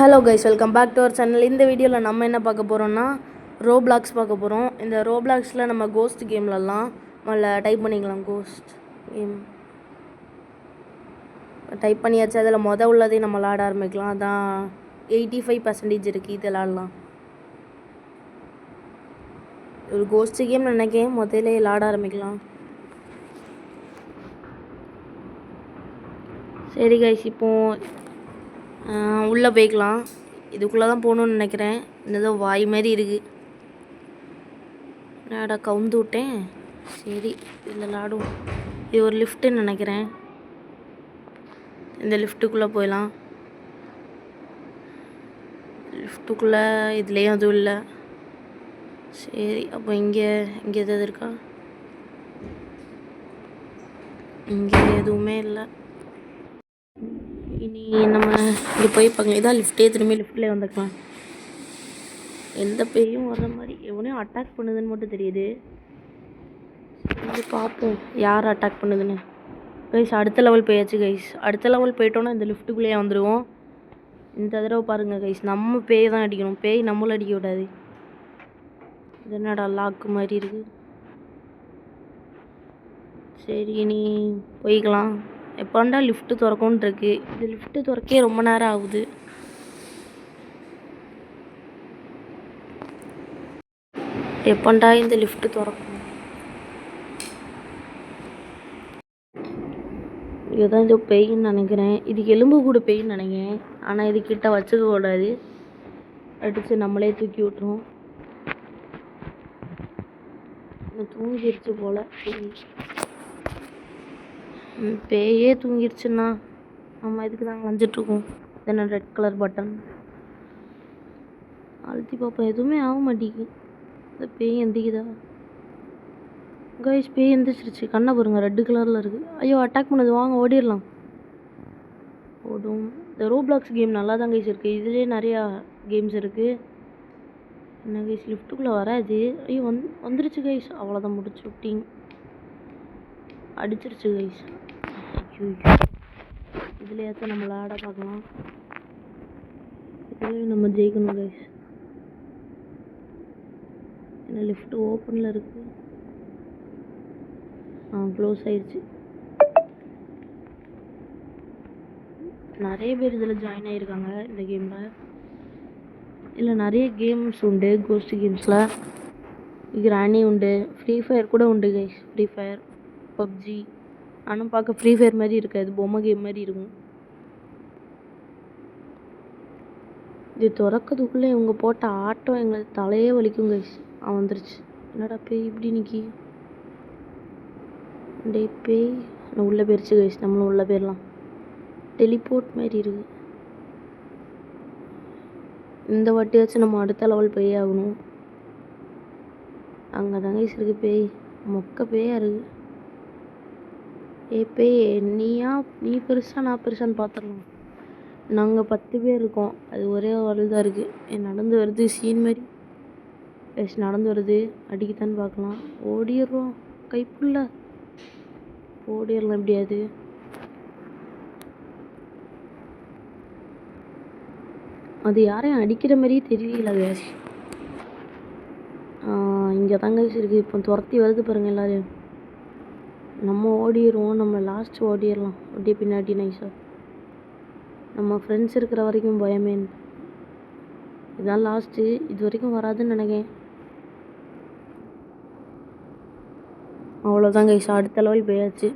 Hello guys, welcome back to our channel. இந்த வீடியோவில் நம்ம என்ன பார்க்க போகிறோம்னா ரோப்ளாக்ஸ் பார்க்க போகிறோம். இந்த ரோப்ளாக்ஸில் நம்ம கோஸ்ட் கேம்லலாம் டைப் பண்ணிக்கலாம். கோஸ்ட் கேம் டைப் பண்ணியாச்சு. அதில் உள்ளதையும் நம்ம விளாட ஆரம்பிக்கலாம். அதான் 85% இருக்குது. இது விளாடலாம். ஒரு கோஸ்ட் கேம் நினைக்கிறேன். முதல்ல விளாட ஆரம்பிக்கலாம். சரி கைஸ், இப்போது உள்ளே போய்க்கலாம். இதுக்குள்ளே தான் போகணுன்னு நினைக்கிறேன். ஏதோ வாய் மாதிரி இருக்குது. நாடா கவுந்து விட்டேன். சரி, இதில் விளாடுவோம். இது ஒரு லிஃப்ட்டுன்னு நினைக்கிறேன். இந்த லிஃப்ட்டுக்குள்ளே போயிடலாம். லிஃப்ட்டுக்குள்ளே இதுலேயும் எதுவும் இல்லை. சரி, அப்போ இங்கே எதாவது இருக்கா? இங்கே எதுவுமே இல்லை. இனி நம்ம இங்கே போய் பார்க்கலாம். இதான் லிஃப்ட்டே. திரும்பி லிஃப்ட்லேயே வந்துக்கலாம். எந்த பேயும் வர்ற மாதிரி எவனையும் அட்டாக் பண்ணுதுன்னு மட்டும் தெரியுது. பார்ப்போம் யார் அட்டாக் பண்ணுதுன்னு. கைஸ், அடுத்த லெவல் போயாச்சு கைஸ். அடுத்த லெவல் போயிட்டோன்னா இந்த லிஃப்ட்டுக்குள்ளேயே வந்துடுவோம். இந்த தடவை பாருங்கள் கைஸ், நம்ம பேய் தான் அடிக்கணும். பேய் நம்மளும் அடிக்க விடாது. இது என்னடா லாக்கு மாதிரி இருக்குது. சரி, இனி போய்க்கலாம். எப்போண்டா லிஃப்ட்டு திறக்கும்னு இருக்கு. இது லிஃப்ட்டு திறக்கே ரொம்ப நேரம் ஆகுது. எப்போண்டா இந்த லிஃப்ட்டு திறக்கும்? இதுதான் இது பெயின்னு நினைக்கிறேன். இதுக்கு எலும்பு கூட பெயின்னு நினைக்கிறேன். ஆனால் இது கிட்ட வச்சுக்க கூடாது. அடித்து நம்மளே தூக்கி விட்டுரும். தூங்கிடுச்சு போல். பேயே தூங்கிடுச்சுன்னா நம்ம இதுக்கு தான் வளைஞ்சிட்ருக்கோம். என்ன ரெட் கலர் பட்டன் அழுத்தி பார்ப்போம். எதுவுமே ஆக மாட்டேங்குது. இந்த பேய் எந்திக்குதா? கைஸ், பேய் எந்திரிச்சிருச்சு. கண்ணை பாருங்க, ரெட்டு கலரில் இருக்குது. ஐயோ, அட்டாக் பண்ணுது. வாங்க ஓடிடலாம். ஓடும். இந்த ரோப்ளாக்ஸ் கேம் நல்லா தான் கைஸ் இருக்குது. இதுலேயே நிறையா கேம்ஸ் இருக்குது. என்ன கைஸ், லிஃப்ட்டுக்குள்ளே வராது. ஐயோ, வந்துருச்சு கைஸ். அவ்வளோதான், முடிச்சு விட்டிங். அடிச்சிருச்சு கைஸ். ஐயோ, இதுலையாச்சும் நம்ம விளாட பார்க்கலாம். இதுலேயும் நம்ம ஜெயிக்கணும் கைஸ். ஏன்னா லிஃப்ட் ஓப்பனில் இருக்குது. க்ளோஸ் ஆயிடுச்சு. நிறைய பேர் இதில் ஜாயின் ஆகியிருக்காங்க இந்த கேமில். இல்லை, நிறைய கேம்ஸ் உண்டு கோஸ்ட் கேம்ஸில். கிராணி உண்டு. ஃப்ரீ ஃபயர் கூட உண்டு கைஸ். Free fire, PUBG. ஆனால் பார்க்க ஃப்ரீ ஃபயர் மாதிரி இருக்காது. பொம்மை கேம் மாதிரி இருக்கும். இது திறக்கிறதுக்குள்ளே இவங்க போட்ட ஆட்டம் எங்களுக்கு தலையே வலிக்கும் கைஸ். வந்துருச்சு. என்னடா பேய் இப்படி நிற்கி? டே பேய், நான் உள்ளே போயிடுச்சு கைஸ். நம்மளும் உள்ளே போயிடலாம். டெலிபோர்ட் மாதிரி இருக்குது. இந்த வாட்டியாச்சும் நம்ம அடுத்த லெவல் போய் ஆகணும். அங்கே தான் கைஸ் இருக்குது பேய். மொக்க பேயாக இருக்குது. பேய், நீ பெருசா நான் பெருசான்னு பார்த்துடலாம். நாங்கள் 10 பேர் இருக்கோம். அது ஒரே வரல் தான் இருக்குது. நடந்து வருது சீன் மாதிரி. நடந்து வருது. அடிக்கத்தான்னு பார்க்கலாம். ஓடிடுறோம். கைப்புள்ள ஓடிடலாம். எப்படியாது? அது யாரையும் அடிக்கிற மாதிரியே தெரியல கேஸ். இங்கே தாங்க இருக்குது. இப்போ துரத்தி வருது பாருங்கள் எல்லாரையும். நம்ம ஓடிடுவோம். நம்ம லாஸ்ட் ஓடிடலாம். அப்படியே பின்னாடி நைஸாக. நம்ம ஃப்ரெண்ட்ஸ் இருக்கிற வரைக்கும் பயமே. இதுதான் லாஸ்ட்டு. இது வரைக்கும் வராதுன்னு நினைக்கிறேன். அவ்வளோதான் கைஸ், அடுத்த லெவல் போயாச்சு.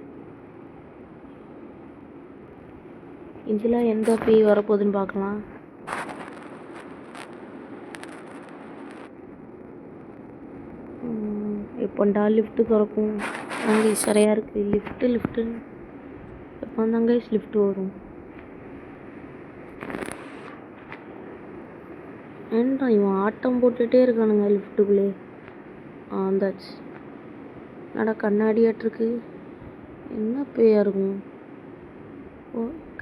இதில் எந்த பேய் வரப்போகுதுன்னு பார்க்கலாம். எப்போண்டா லிஃப்ட்டு திறக்கும்? அங்கே சரியாக இருக்குது. லிஃப்ட்டு எப்போ தாங்க லிஃப்ட்டு வரும்? ஏன்டா இவன் ஆட்டம் போட்டுகிட்டே இருக்கானுங்க லிஃப்ட்டுக்குள்ளே. வந்தாச்சு. என்னடா கண்ணாடியாட்டிருக்கு. என்ன பேயாக இருக்கும்?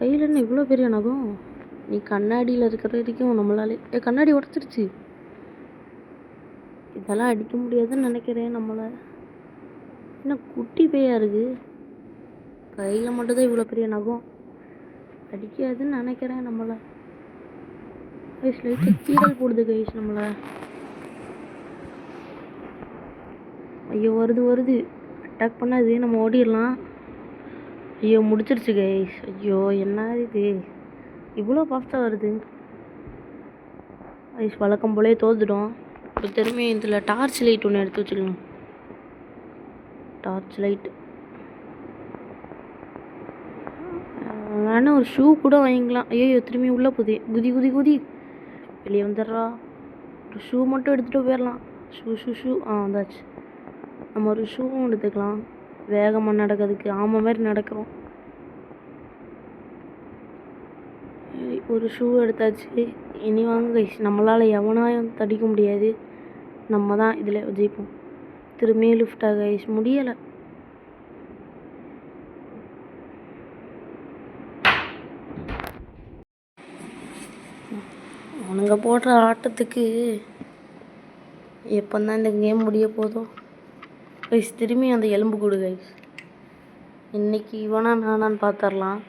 கையில் என்ன இவ்வளோ பெரிய நகம்? நீ கண்ணாடியில் இருக்கிற வரைக்கும் நம்மளாலே கண்ணாடி உடச்சிருச்சு. இதெல்லாம் அடிக்க முடியாதுன்னு நினைக்கிறேன் நம்மளை. என்ன குட்டி பேயாக இருக்குது. கையில் மட்டும்தான் இவ்வளோ பெரிய நகம். அடிக்காதுன்னு நினைக்கிறேன் நம்மளை. கைஸ் லைட்டாக கீரல் போடுது கைஸ் நம்மளை. ஐயோ வருது அட்டாக் பண்ணாது, நம்ம ஓடிடலாம். ஐயோ முடிச்சிருச்சு கைஸ். ஐயோ என்ன இது இவ்வளோ ஃபாஸ்ட்டாக வருது கைஸ். வழக்கம் போலே தோத்துட்டோம். இப்போ திரும்பி இதில் டார்ச் லைட் ஒன்று எடுத்து வச்சுக்கணும். டார்ச் லைட் வேணா ஒரு ஷூ கூட வாங்கிக்கலாம். ஐயோ திரும்பி உள்ளே போகுது. குதி வெளியே வந்துடுறா. ஒரு ஷூ மட்டும் எடுத்துகிட்டு போயிடலாம். ஷூ வந்தாச்சு. நம்ம ஒரு ஷூவும் எடுத்துக்கலாம் வேகமாக நடக்கிறதுக்கு. ஆமை மாதிரி நடக்கிறோம். ஒரு ஷூ எடுத்தாச்சு. இனி வாங்க கைஸ், நம்மளால் எவனாயும் தடிக்க முடியாது. நம்ம தான் இதில் ஜெயிப்போம். திரும்பி லிஃப்டாக கைஸ் முடியலை. அவனுங்க போடுற ஆட்டத்துக்கு எப்போ தான் இந்த கேம் முடிய போதும் கைஸ். திரும்பி அந்த எலும்பு கூடு கைஸ். இன்னைக்கு இவனா நானான்னு பார்த்துடலாம்.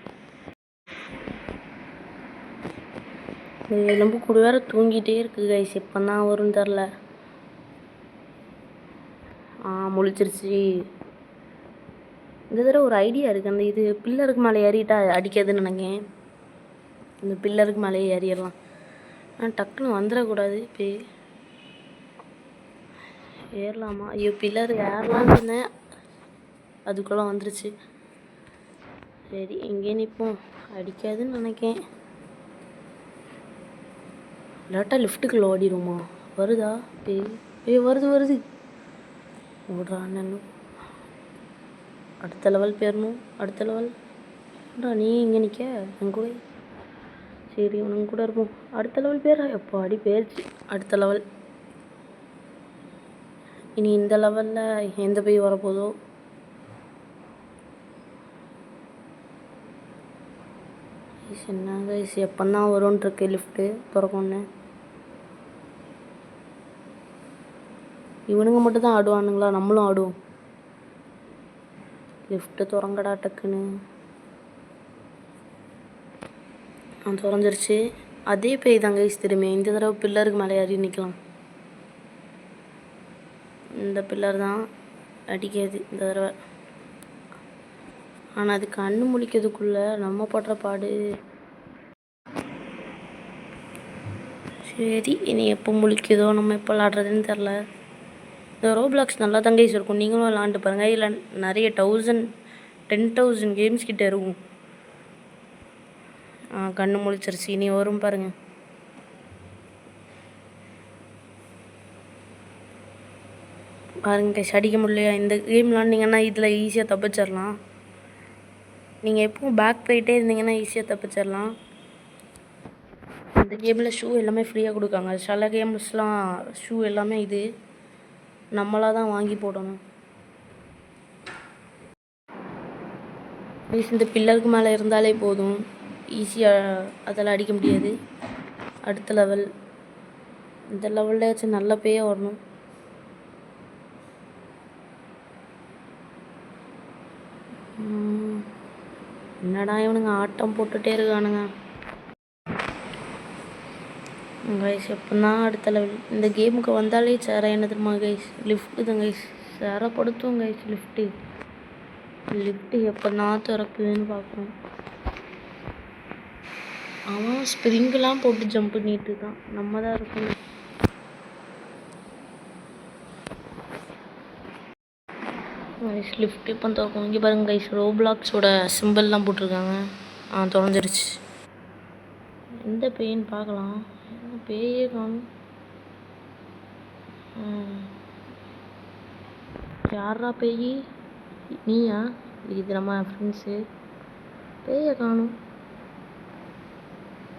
இந்த எலும்பு கூடு வேறு தூங்கிட்டே இருக்குது கைஸ். எப்போ தான் வரும்னு தெரில. முழிச்சிருச்சு. இந்த தடவை ஒரு ஐடியா இருக்குது. அந்த இது பில்லருக்கு மேலே ஏறிட்டா அடிக்காதுன்னு நினைக்கிறேன். இந்த பில்லருக்கு மேலே ஏறிடலாம். டக்குன்னு வந்துடக்கூடாது. இப்போ ஏறலாமா? ஐயோ பில்லர் ஏறலான்னு இருந்தேன், அதுக்குள்ளே வந்துருச்சு. சரி எங்கே நிற்போம், அடிக்காதுன்னு நினைக்கேன். இல்லாட்டா லிஃப்ட்டுக்குள்ளே ஓடிடுமா? வருதா? வருது ஓடுறான்னு. அடுத்த லெவல் போயிடணும். அடுத்த லெவல் நீ இங்கே நிற்க என் கூட. சரி உனக்கு கூட இருப்போம். அடுத்த லெவல் பேர் எப்போ அடி போயிடுச்சு. அடுத்த லெவல். இனி இந்த லெவலில் எந்த போய் வரப்போதோ. என்ன கைஸ் எப்போ தான் வரும்ன்ட்ருக்கு லிஃப்ட்டு திறக்கொன்னு. இவனுங்க மட்டும் தான் ஆடுவானுங்களா? நம்மளும் ஆடுவோம். லிஃப்ட்டு திறங்கடா டக்குன்னு. திறந்துருச்சு. அதே பேய் தான் கைஸ். திரும்பி இந்த தடவை பில்லருக்கு மேலே ஏறி நிற்கலாம். இந்த பில்லர் தான் அடிக்காது இந்த தடவை. ஆனால் அது கண்ணு முழிக்கிறதுக்குள்ளே நம்ம படுற பாடு. சரி இனி எப்போ முழிக்குதோ, நம்ம எப்போ விளாட்றதுன்னு தெரில. இந்த ரோப்ளாக்ஸ் நல்லா தான் கைஸ் இருக்கும். நீங்களும் விளாண்டு பாருங்கள். இல்லை நிறைய 10,000 கேம்ஸ் கிட்டே இருக்கும். கண்ணு முழிச்சிருச்சு. இனி வரும் பாருங்கள். கைஸ் அடிக்க முடியலையா? இந்த கேம் விளாண்டிங்கன்னா இதில் ஈஸியாக தப்பிச்சிடலாம். நீங்கள் எப்பவும் பேக் போயிட்டே இருந்தீங்கன்னா ஈஸியாக தப்பிச்சிடலாம். இந்த கேமில் ஷூ எல்லாமே ஃப்ரீயாக கொடுக்காங்க. சில கேம்ஸ்லாம் ஷூ எல்லாமே இது நம்மளாக தான் வாங்கி போடணும். இந்த பில்லருக்கு மேலே இருந்தாலே போதும், ஈஸியாக அதெல்லாம் அடிக்க முடியாது. அடுத்த லெவல். இந்த லெவல்லையாச்சும் நல்ல பேயாக வரணும். என்னடா இவனுங்க ஆட்டம் போட்டுகிட்டே இருக்கானுங்க கைஸ். எப்போதான் அடுத்த லெவல். இந்த கேமுக்கு வந்தாலே சேர என்ன தெரியுமா கைஸ்? லிஃப்ட்டு தான் கைஸ். சேரப்படுத்தும் கைஸ் லிஃப்ட்டு எப்போ தான் திறக்குதுன்னு பார்க்குறோம். அவன் ஸ்ப்ரிங்கெலாம் போட்டு ஜம்ப் பண்ணிட்டு இருக்கான். நம்ம தான் இருக்கணும். கைஸ் லிஃப்ட் இப்போ திறக்கும். இங்கே பாருங்கள் கைஸ், ரோப்ளாக்ஸோட சிம்பிள்லாம் போட்டிருக்காங்க. திறந்துருச்சு. எந்த பேயின்னு பார்க்கலாம். பேயே காணும். யாரா பேய்? நீயா? இது நம்ம ஃப்ரெண்ட்ஸு. பேயை காணும்.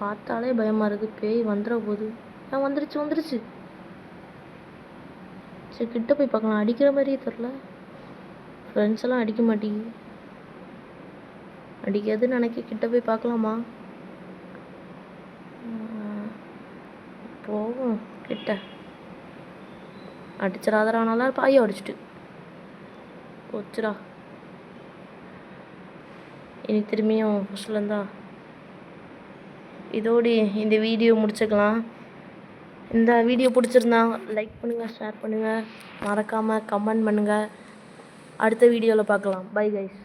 பார்த்தாலே பயமாக இருக்குது. பேய் வந்துட போகுது. வந்துருச்சு. சரி கிட்ட போய் பார்க்கலாம். அடிக்கிற மாதிரியே தெரில. ஃப்ரெண்ட்ஸ் எல்லாம் அடிக்க மாட்டேங்குது. அடிக்காதுன்னு நினைக்க. கிட்ட போய் பார்க்கலாமா? போகும் கிட்ட. அடிச்சிடாதரானால பாயை அடிச்சிட்டு போச்சுடா. இனி திரும்பியும் ஃபஸ்ட்லேருந்தா இதோடு இந்த வீடியோ முடிச்சுக்கலாம். இந்த வீடியோ பிடிச்சிருந்தா லைக் பண்ணுங்கள், ஷேர் பண்ணுங்கள், மறக்காமல் கமெண்ட் பண்ணுங்கள். அடுத்த வீடியோவில் பார்க்கலாம். Bye guys.